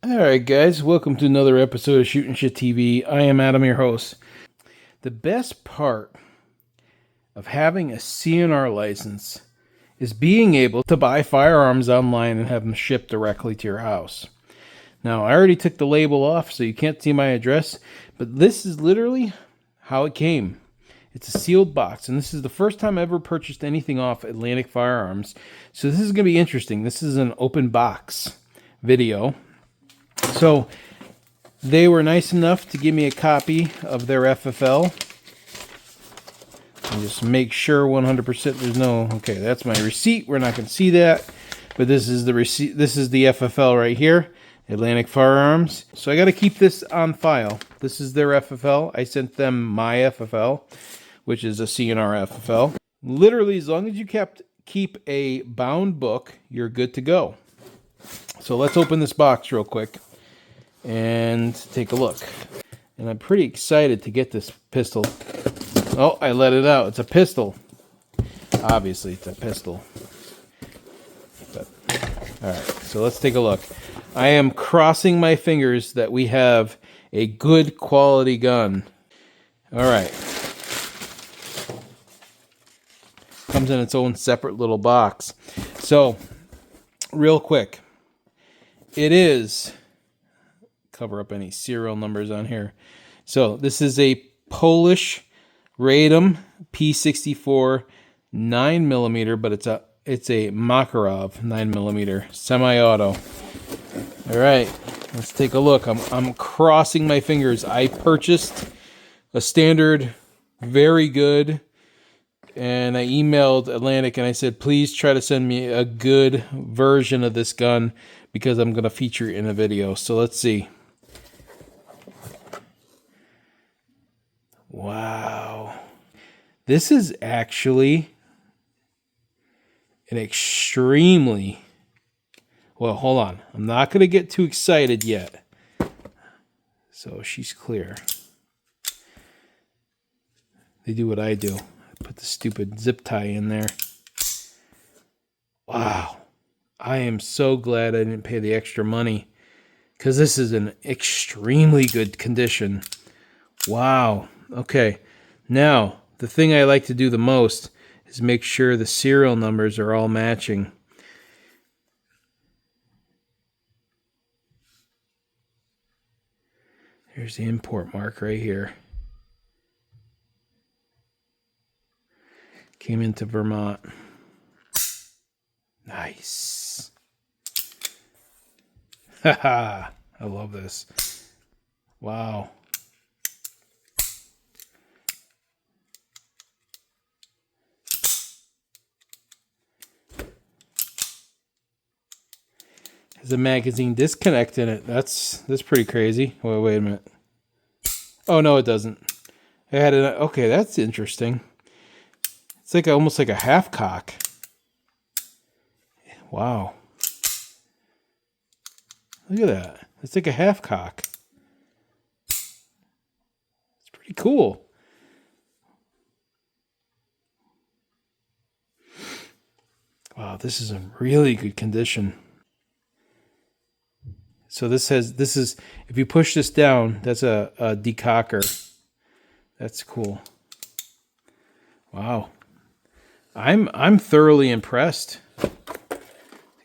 Alright guys, welcome to another episode of Shootin' Shit TV. I am Adam, your host. The best part of having a CNR license is being able to buy firearms online and have them shipped directly to your house. Now, I already took the label off so you can't see my address, but this is literally how it came. It's a sealed box, and this is the first time I ever purchased anything off Atlantic Firearms. So this is going to be interesting. This is an open box video. So they were nice enough to give me a copy of their FFL. And just make sure 100% there's no... Okay, that's my receipt. We're not going to see that. But this is the receipt. This is the FFL right here. Atlantic Firearms. So I got to keep this on file. This is their FFL. I sent them my FFL, which is a CNR FFL. Literally, as long as you keep a bound book, you're good to go. So let's open this box real quick and take a look. And I'm pretty excited to get this pistol. Oh, I let it out. It's a pistol. Obviously, it's a pistol. But, all right, so let's take a look. I am crossing my fingers that we have a good quality gun. All right. Comes in its own separate little box. So, real quick. It is... cover up any serial numbers on here. So this is a Polish Radom P64 9mm, but it's a Makarov 9mm semi-auto. All right, let's take a look. I'm crossing my fingers. I purchased a standard, very good, and I emailed Atlantic and I said, please try to send me a good version of this gun because I'm going to feature it in a video. So let's see. Wow. This is actually an extremely... Well, hold on. I'm not going to get too excited yet. So she's clear. They do what I do. I put the stupid zip tie in there. Wow. I am so glad I didn't pay the extra money because this is in extremely good condition. Wow. Okay, now the thing I like to do the most is make sure the serial numbers are all matching. Here's the import mark right here. Came into Vermont. Nice. Haha, I love this. Wow. Has a magazine disconnect in it. That's pretty crazy. Wait a minute. Oh no, it doesn't. I had it. Okay, that's interesting. It's like almost like a half cock. Wow. Look at that. It's like a half cock. It's pretty cool. Wow, this is in really good condition. So this is, if you push this down, that's a decocker. That's cool. Wow. I'm thoroughly impressed. Take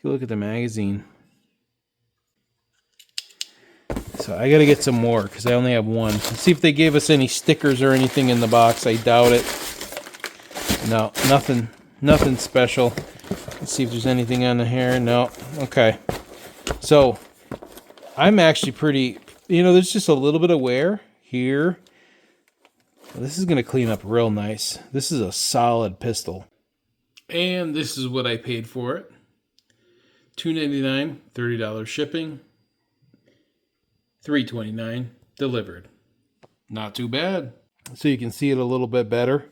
a look at the magazine. So I gotta get some more because I only have one. Let's see if they gave us any stickers or anything in the box. I doubt it. No, nothing special. Let's see if there's anything on the hair. No. Okay. So I'm actually pretty, there's just a little bit of wear here. This is going to clean up real nice. This is a solid pistol. And this is what I paid for it. $2.99, $30 shipping, $3.29 delivered. Not too bad. So you can see it a little bit better.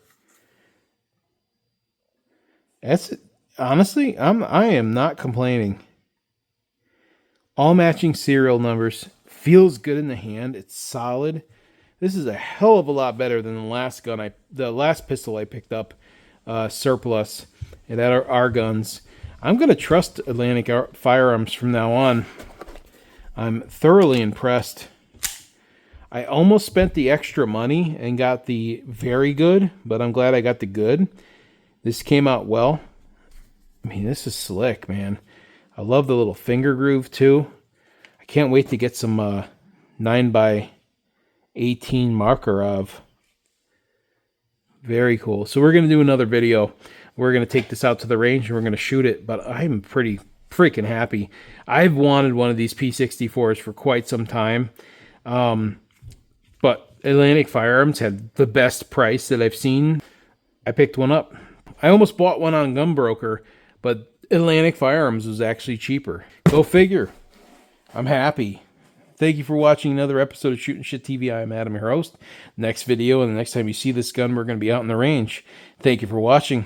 That's it. Honestly, I am not complaining. All matching serial numbers. Feels good in the hand. It's solid. This is a hell of a lot better than the last pistol I picked up, surplus. And that are our guns. I'm going to trust Atlantic Firearms from now on. I'm thoroughly impressed. I almost spent the extra money and got the very good, but I'm glad I got the good. This came out well. I mean, this is slick, man. I love the little finger groove, too. I can't wait to get some 9x18 Makarov. Very cool. So we're going to do another video. We're going to take this out to the range and we're going to shoot it, but I'm pretty freaking happy. I've wanted one of these P64s for quite some time. But Atlantic Firearms had the best price that I've seen. I picked one up. I almost bought one on Gunbroker, but Atlantic Firearms was actually cheaper. Go figure. I'm happy. Thank you for watching another episode of Shootin' Shit TV. I'm Adam, your host. Next video, and the next time you see this gun, we're going to be out in the range. Thank you for watching.